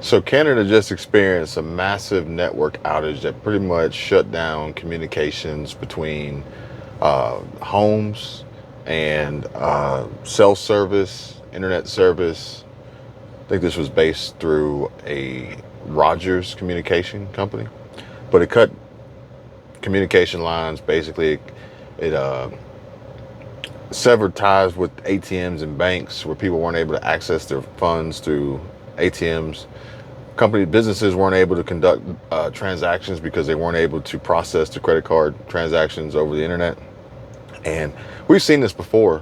So Canada just experienced a massive network outage that pretty much shut down communications between homes and cell service, internet service. I think this was based through a Rogers communication company, but it cut communication lines. Basically, it severed ties with ATMs and banks where people weren't able to access their funds through ATMs. Businesses weren't able to conduct transactions because they weren't able to process the credit card transactions over the internet. And we've seen this before.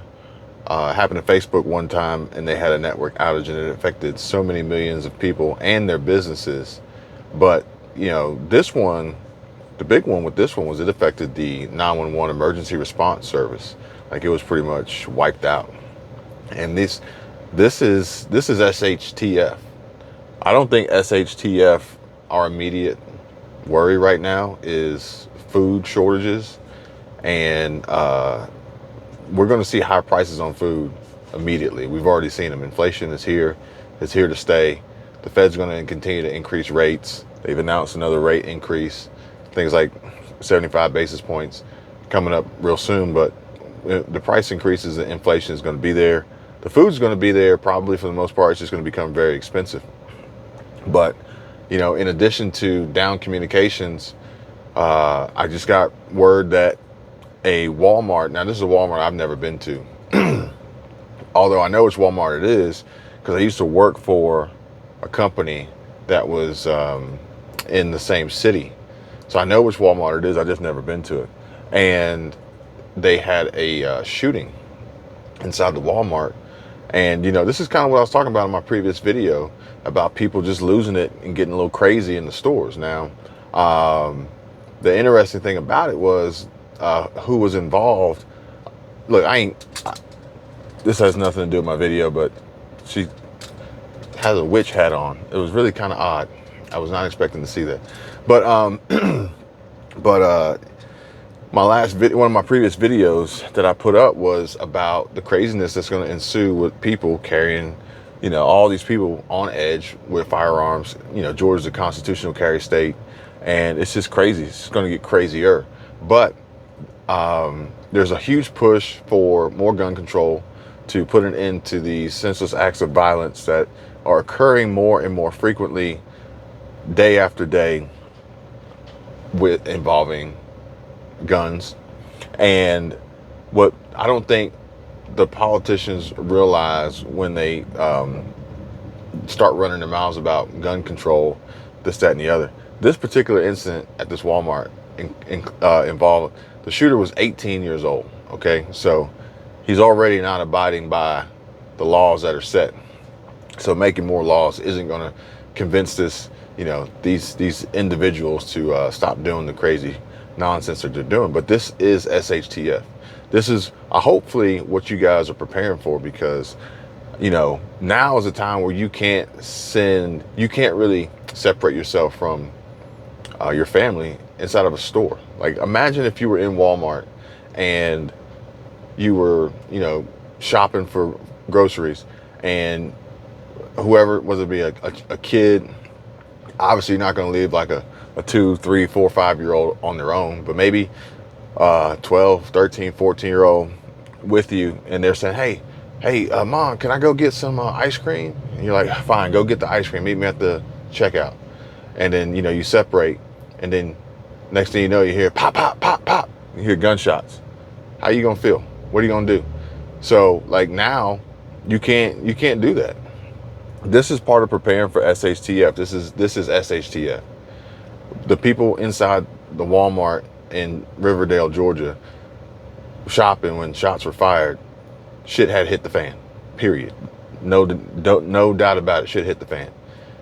Happened to Facebook one time, and they had a network outage, and it affected so many millions of people and their businesses. But this one, the big one with this one was it affected the 911 emergency response service. Like, it was pretty much wiped out. And this is SHTF. I don't think SHTF, our immediate worry right now, is food shortages. And we're going to see high prices on food immediately. We've already seen them. Inflation is here. It's here to stay. The Fed's going to continue to increase rates. They've announced another rate increase, things like 75 basis points coming up real soon. But the price increases and inflation is going to be there. The food's going to be there probably for the most part. It's just going to become very expensive. But, in addition to down communications, I just got word that a Walmart, now this is a Walmart I've never been to, although I know which Walmart it is because I used to work for a company that was in the same city. So I know which Walmart it is. I just never been to it. And they had a shooting inside the Walmart. And, this is kind of what I was talking about in my previous video about people just losing it and getting a little crazy in the stores. Now, the interesting thing about it was who was involved. Look, this has nothing to do with my video, but she has a witch hat on. It was really kind of odd. I was not expecting to see that. But, my last video, one of my previous videos that I put up was about the craziness that's going to ensue with people carrying, all these people on edge with firearms. Georgia's a constitutional carry state, and it's just crazy. It's going to get crazier. But there's a huge push for more gun control to put an end to these senseless acts of violence that are occurring more and more frequently, day after day, with involving guns. And what I don't think the politicians realize when they start running their mouths about gun control, this, that, and the other. This particular incident at this Walmart involved, the shooter was 18 years old. Okay, so he's already not abiding by the laws that are set. So making more laws isn't going to convince these individuals to stop doing the crazy nonsense that they're doing. But this is SHTF. This is hopefully what you guys are preparing for, because now is a time where you can't really separate yourself from your family inside of a store. Like, imagine if you were in Walmart and you were shopping for groceries, and whoever, whether it be a kid, obviously you're not going to leave like a 2, 3, 4, 5-year-old on their own, but maybe 12, 13, 14-year-old with you, and they're saying, hey, mom, can I go get some ice cream? And you're like, fine, go get the ice cream, meet me at the checkout. And then you separate, and then next thing you know, you hear pop, pop, pop, pop. You hear gunshots. How you gonna feel? What are you gonna do? So, like, now you can't do that. This is part of preparing for SHTF. This is SHTF. The people inside the Walmart in Riverdale, Georgia, shopping when shots were fired, shit had hit the fan. Period. No doubt about it. Shit hit the fan.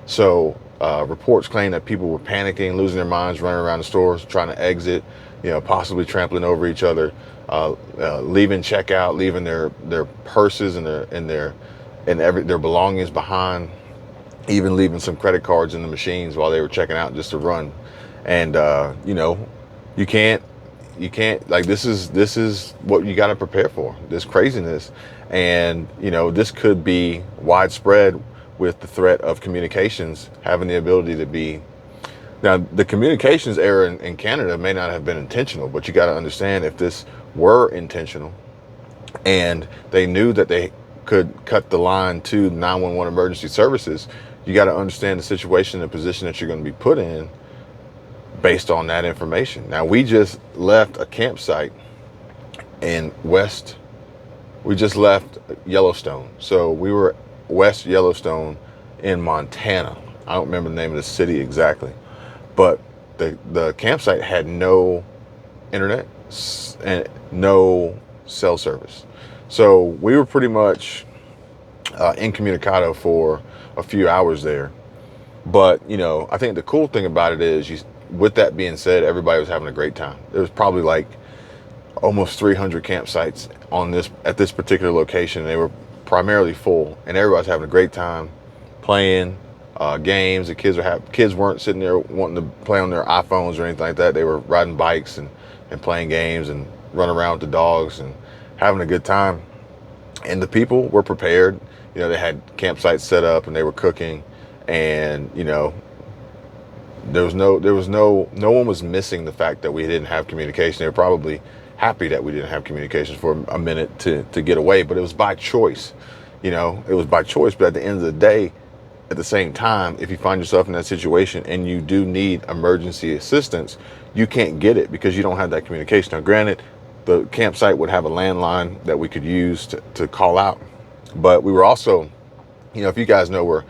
So reports claim that people were panicking, losing their minds, running around the stores, trying to exit, possibly trampling over each other, leaving checkout, leaving their purses and their belongings behind, even leaving some credit cards in the machines while they were checking out just to run. And you can't, like, this is what you got to prepare for, this craziness. And this could be widespread with the threat of communications having the ability to be. Now, the communications error in Canada may not have been intentional, but you got to understand, if this were intentional and they knew that they could cut the line to 911 emergency services, you got to understand the situation and the position that you're going to be put in based on that information. Now, we just left a campsite in we just left Yellowstone. So we were West Yellowstone in Montana. I don't remember the name of the city exactly, but the campsite had no internet and no cell service. So we were pretty much incommunicado for a few hours there. But, I think the cool thing about it is, with that being said, everybody was having a great time. There was probably like almost 300 campsites at this particular location. They were primarily full, and everybody's having a great time playing games. The kids weren't sitting there wanting to play on their iPhones or anything like that. They were riding bikes and playing games and running around with the dogs and having a good time. And the people were prepared. They had campsites set up and they were cooking, and no one was missing the fact that we didn't have communication. They were probably happy that we didn't have communications for a minute to get away, but it was by choice. It was by choice. But at the end of the day, at the same time, if you find yourself in that situation and you do need emergency assistance, you can't get it because you don't have that communication. Now, granted, the campsite would have a landline that we could use to call out, but we were also, if you guys know where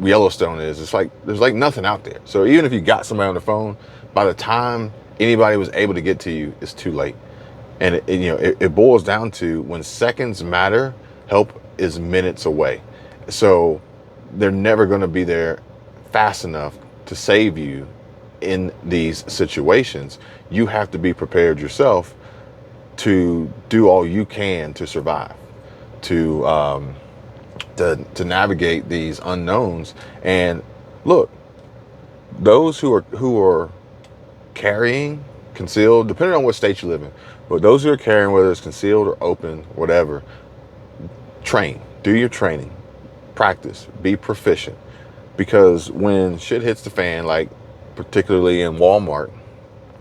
Yellowstone is, it's like there's like nothing out there. So even if you got somebody on the phone, by the time anybody was able to get to you, it's too late. And it boils down to, when seconds matter, help is minutes away. So they're never going to be there fast enough to save you in these situations. You have to be prepared yourself to do all you can to survive, to navigate these unknowns. And look, those who are carrying concealed, depending on what state you live in, but those who are carrying, whether it's concealed or open, whatever, do your training, practice, be proficient, because when shit hits the fan, like particularly in Walmart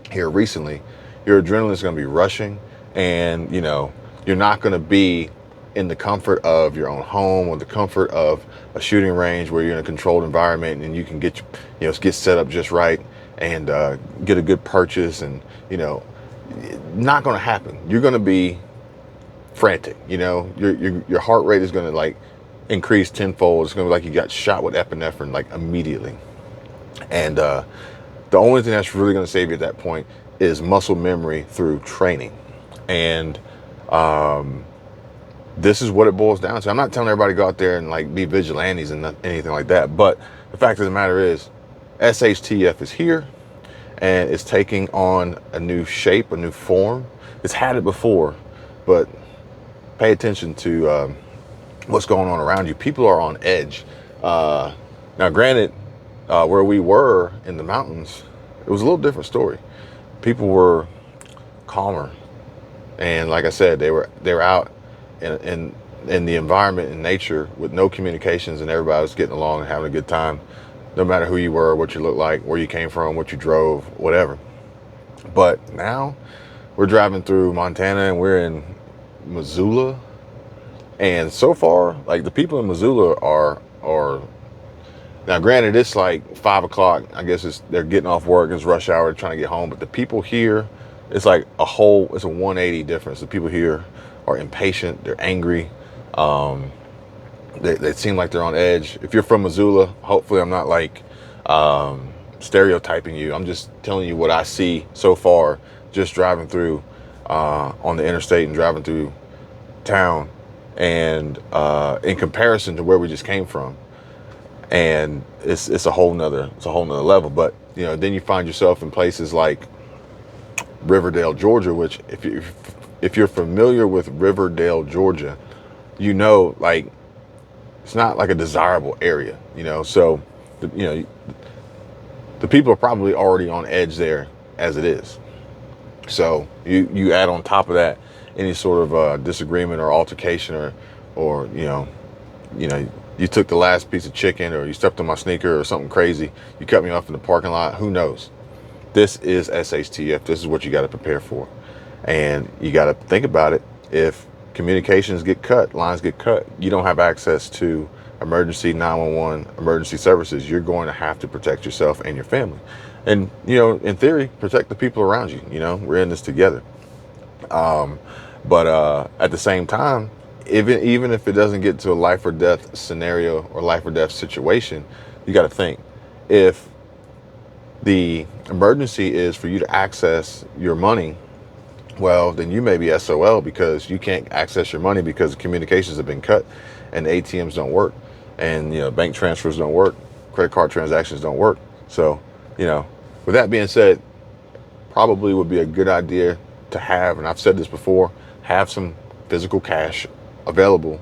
here recently, your adrenaline is going to be rushing, and you're not going to be in the comfort of your own home or the comfort of a shooting range where you're in a controlled environment and you can get set up just right and get a good purchase. And not going to happen. You're going to be frantic. Your heart rate is going to like increase tenfold. It's going to be like you got shot with epinephrine like immediately. And the only thing that's really going to save you at that point is muscle memory through training. And this is what it boils down to. I'm not telling everybody to go out there and like be vigilantes and anything like that, but the fact of the matter is, SHTF is here, and it's taking on a new shape, a new form. It's had it before, but pay attention to what's going on around you. People are on edge. Now, granted, where we were in the mountains, it was a little different story. People were calmer, and like I said, they were out in the environment, in nature, with no communications, and everybody was getting along and having a good time, no matter who you were, what you looked like, where you came from, what you drove, whatever. But now we're driving through Montana and we're in Missoula, and so far, like, the people in Missoula are now, granted, it's like 5 o'clock. I guess they're getting off work. It's rush hour, trying to get home. But the people here, it's like it's a 180 difference. The people here are impatient. They're angry. They seem like they're on edge. If you're from Missoula, hopefully I'm not like stereotyping you. I'm just telling you what I see so far, just driving through on the interstate and driving through town, and in comparison to where we just came from. And it's a whole nother level. But then you find yourself in places like Riverdale, Georgia, which if you're familiar with Riverdale, Georgia, like, it's not like a desirable area, so the people are probably already on edge there as it is. So you add on top of that any sort of disagreement or altercation or You took the last piece of chicken, or you stepped on my sneaker, or something crazy. You cut me off in the parking lot. Who knows? This is SHTF. This is what you got to prepare for. And you got to think about it. If communications get cut, lines get cut, you don't have access to emergency 911 emergency services. You're going to have to protect yourself and your family. And, in theory, protect the people around you. We're in this together. But at the same time, even if it doesn't get to a life or death scenario or life or death situation, you got to think, if the emergency is for you to access your money, well, then you may be SOL, because you can't access your money because the communications have been cut and the ATMs don't work, and bank transfers don't work, credit card transactions don't work. So, with that being said, probably would be a good idea to have, and I've said this before, have some physical cash available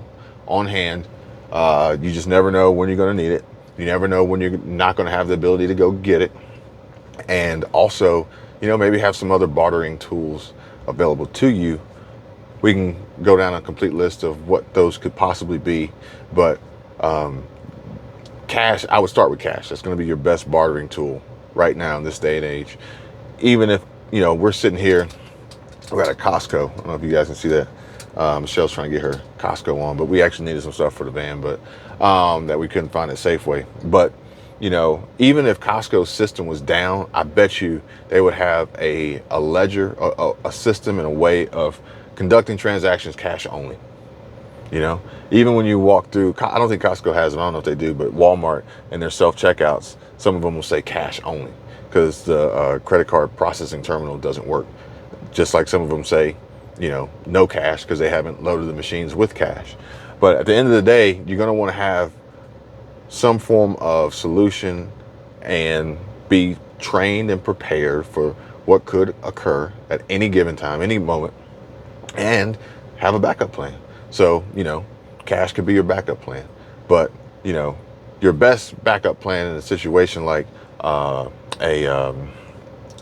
on hand. You just never know when you're going to need it. You never know when you're not going to have the ability to go get it. And also, maybe have some other bartering tools available to you. We can go down a complete list of what those could possibly be, but cash, I would start with cash. That's going to be your best bartering tool right now in this day and age. Even if, we're sitting here, we're at a Costco. I don't know if you guys can see that. Michelle's trying to get her Costco on, but we actually needed some stuff for the van, but that we couldn't find at Safeway. But even if Costco's system was down, I bet you they would have a ledger, a system, and a way of conducting transactions cash only. Even when you walk through, I don't think Costco has it, I don't know if they do, but Walmart and their self-checkouts, some of them will say cash only, because the credit card processing terminal doesn't work. Just like some of them say, no cash, because they haven't loaded the machines with cash. But at the end of the day, you're going to want to have some form of solution and be trained and prepared for what could occur at any given time, any moment, and have a backup plan. So, cash could be your backup plan, but, your best backup plan in a situation like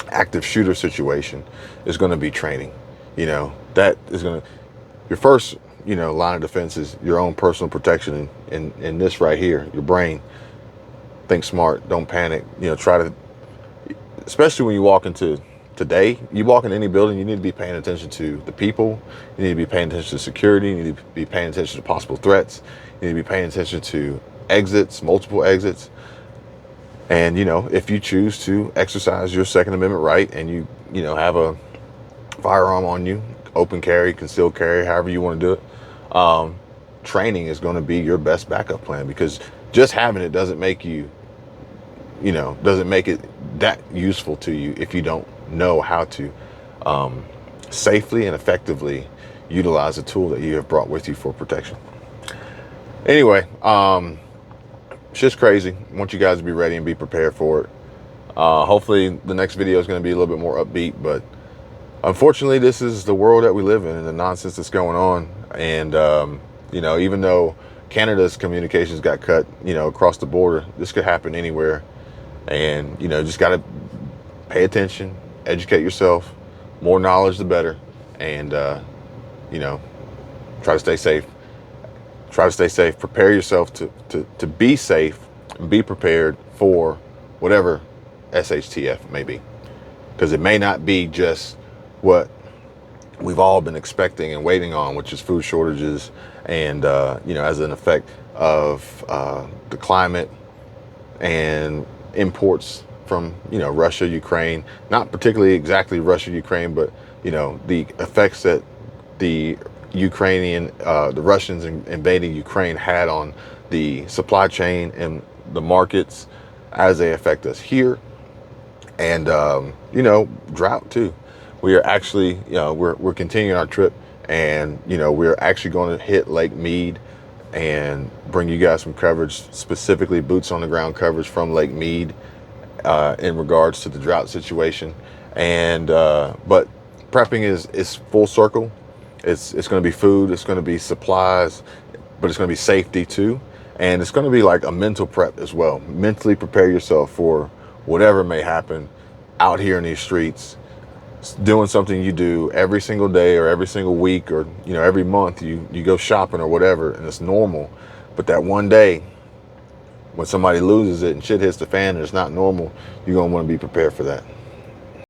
active shooter situation is going to be training. That is going to, your first, line of defense is your own personal protection. In this right here, your brain. Think smart, don't panic. Try to, especially when you walk into today, you walk in any building, you need to be paying attention to the people. You need to be paying attention to security. You need to be paying attention to possible threats. You need to be paying attention to exits, multiple exits. And, if you choose to exercise your Second Amendment right, and you have a firearm on you, open carry, concealed carry, however you want to do it, training is going to be your best backup plan, because just having it doesn't make you, doesn't make it that useful to you if you don't know how to safely and effectively utilize a tool that you have brought with you for protection. Anyway, shit's crazy. I want you guys to be ready and be prepared for it. Hopefully the next video is going to be a little bit more upbeat, but unfortunately this is the world that we live in and the nonsense that's going on. And, even though Canada's communications got cut, across the border, this could happen anywhere. And, just got to pay attention, educate yourself, more knowledge, the better. And, try to stay safe. Try to stay safe. Prepare yourself to be safe and be prepared for whatever SHTF may be. Because it may not be just what we've all been expecting and waiting on, which is food shortages and, as an effect of the climate and imports from, Russia, Ukraine, not particularly exactly Russia, Ukraine, but, the effects that the Russians invading Ukraine had on the supply chain and the markets as they affect us here. And, drought too. We are actually, we're continuing our trip, and, we're actually going to hit Lake Mead and bring you guys some coverage, specifically boots on the ground coverage from Lake Mead in regards to the drought situation. And, but prepping is full circle. It's going to be food, it's going to be supplies, but it's going to be safety too. And it's going to be like a mental prep as well. Mentally prepare yourself for whatever may happen out here in these streets, doing something you do every single day or every single week or, every month you go shopping or whatever, and it's normal. But that one day when somebody loses it and shit hits the fan and it's not normal, you're going to want to be prepared for that.